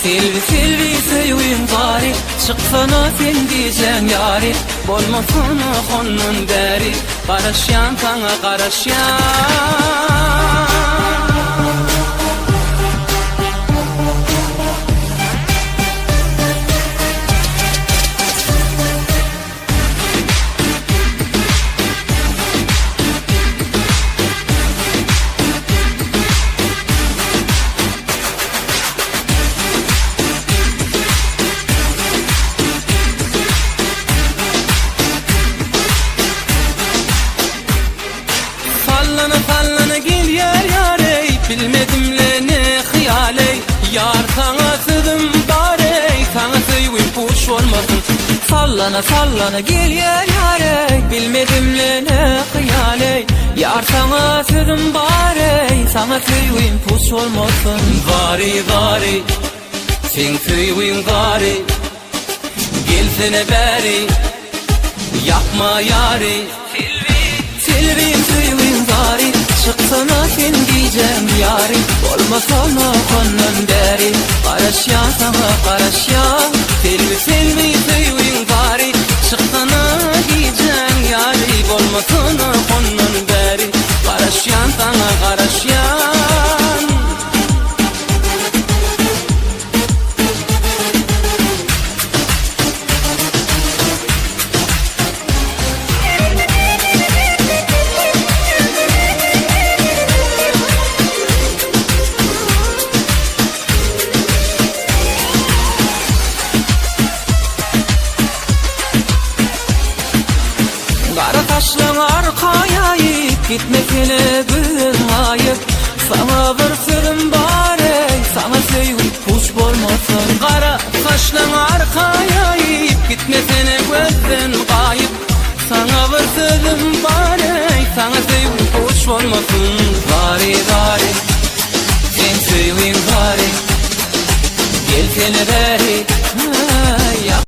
Selvi sevin bari, çıksana sen diyeceğim yari. Bolmasana onun beri, karışyan sana karışyan. Fallana gel yar ey, bilmedim ne hıyal ey. Yar sana sızım bari, sana sevim puş olmasın. Fallana gel yar ey, bilmedim ne hıyal ey. Yar sana sızım bari, sana sevim puş olmasın. Gari sen sevim gari, gelsene beri, yapma yari. Selvi sevin bari, çıksana sen diyeceğim yari. Olmasana onun beri, karışyan sana karışyan. Selvi sevin bari, çıksana diyeceğim yari. Olmasana onun beri, karışyan sana karışyan. Kara taşlan arkaya yiyip gitmekine gün ayıp. Sana bir sırrım bari, sana sevip puş olmasın. Kara taşlan arkaya yiyip gitmekine gözden kayıp. Sana bir sırrım bari, sana sevip puş olmasın. Gari sen sevin gari, gelsene beri,